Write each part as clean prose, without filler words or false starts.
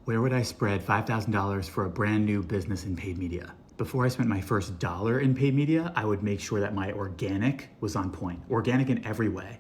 Where would I spread $5,000 for a brand new business in paid media? Before I spent my first dollar in paid media, I would make sure that my organic was on point. Organic in every way.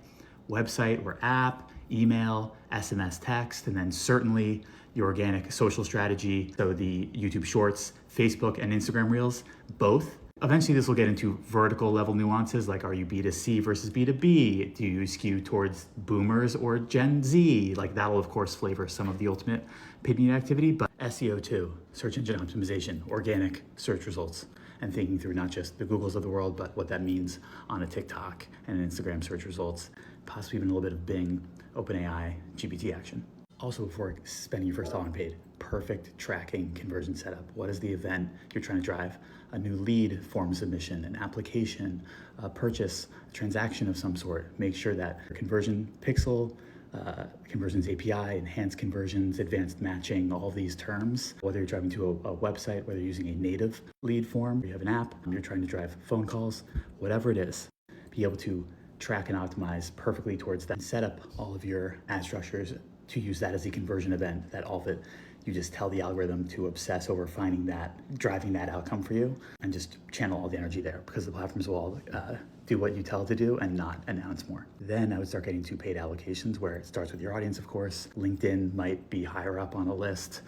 Website or app, email, SMS text, and then certainly the organic social strategy. So the YouTube Shorts, Facebook, and Instagram Reels, both. Eventually this will get into vertical level nuances, like are you B2C versus B2B? Do you skew towards boomers or Gen Z? Like that will of course flavor some of the ultimate paid media activity, but SEO too, search engine optimization, organic search results, and thinking through not just the Googles of the world, but what that means on a TikTok and an Instagram search results, possibly even a little bit of Bing, OpenAI, GPT action. Also, before spending your first dollar on paid, perfect tracking conversion setup. What is the event you're trying to drive? A new lead form submission, an application, a purchase, a transaction of some sort. Make sure that your conversion pixel, conversions API, enhanced conversions, advanced matching, all these terms, whether you're driving to a website, whether you're using a native lead form, you have an app, you're trying to drive phone calls, whatever it is, be able to track and optimize perfectly towards that. Set up all of your ad structures to use that as the conversion event, that all of it, you just tell the algorithm to obsess over finding that, driving that outcome for you, and just channel all the energy there, because the platforms will all do what you tell it to do and not announce more. Then I would start getting to paid allocations, where it starts with your audience, of course. LinkedIn might be higher up on a list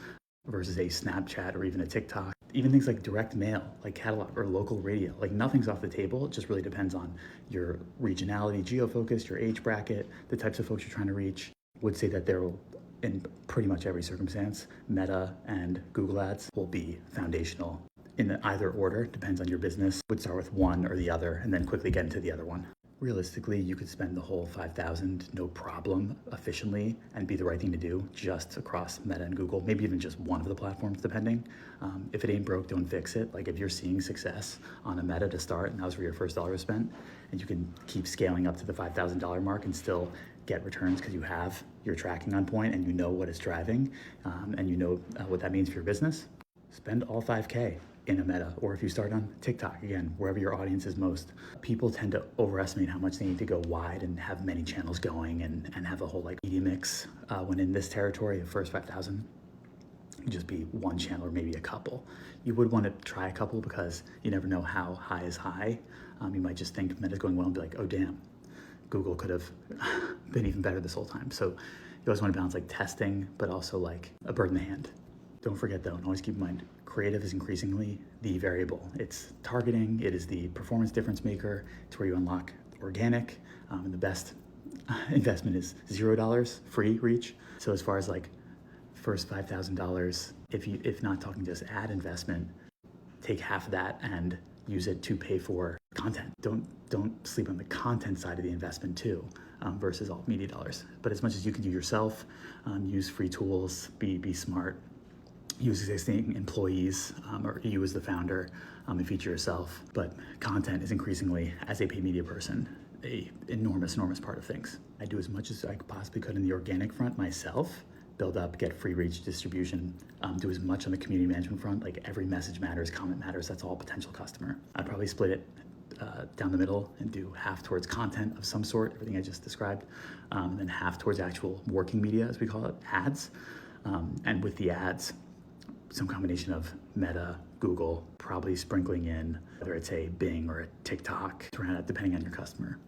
versus a Snapchat or even a TikTok. Even things like direct mail, like catalog or local radio, like nothing's off the table. It just really depends on your regionality, geo-focus, your age bracket, the types of folks you're trying to reach. Would say that there will, in pretty much every circumstance, Meta and Google Ads will be foundational in either order, depends on your business. Would start with one or the other and then quickly get into the other one. Realistically, you could spend the whole 5,000 no problem efficiently and be the right thing to do just across Meta and Google, maybe even just one of the platforms depending. If it ain't broke, don't fix it. Like if you're seeing success on a Meta to start and that was where your first dollar was spent, and you can keep scaling up to the $5,000 mark and still get returns because you have your tracking on point and you know what it's driving and you know what that means for your business, spend all 5K in a Meta. Or if you start on TikTok, again, wherever your audience is most. People tend to overestimate how much they need to go wide and have many channels going and have a whole like media mix. When in this territory, the first 5,000 could just be one channel or maybe a couple. You would want to try a couple because you never know how high is high. You might just think Meta's going well and be like, oh damn, Google could have been even better this whole time. So you always want to balance like testing, but also like a bird in the hand. Don't forget though, and always keep in mind, creative is increasingly the variable. It's targeting, it is the performance difference maker. It's where you unlock organic, and the best investment is $0 free reach. So as far as like first $5,000, if not talking just ad investment, take half of that and use it to pay for content. Don't sleep on the content side of the investment too, versus all media dollars. But as much as you can do yourself, use free tools, be smart, use existing employees or you as the founder and feature yourself. But content is increasingly, as a paid media person, a enormous part of things. I do as much as I possibly could in the organic front myself, build up, get free reach distribution, do as much on the community management front, like every message matters, comment matters, that's all potential customer. I'd probably split it down the middle and do half towards content of some sort, everything I just described, and then half towards actual working media, as we call it, ads. And with the ads, some combination of Meta, Google, probably sprinkling in, whether it's a Bing or a TikTok, depending on your customer.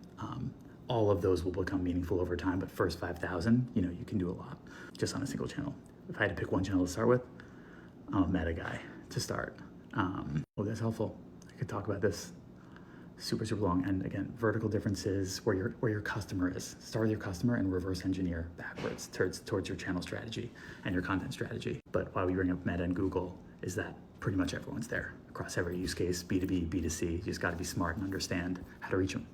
All of those will become meaningful over time, but first 5,000, you can do a lot just on a single channel. If I had to pick one channel to start with, I'm a Meta guy to start. Well, that's helpful. I could talk about this super long. And again, vertical differences where your customer is. Start with your customer and reverse engineer backwards towards your channel strategy and your content strategy. But why we bring up Meta and Google is that pretty much everyone's there across every use case, B2B, B2C. You just got to be smart and understand how to reach them.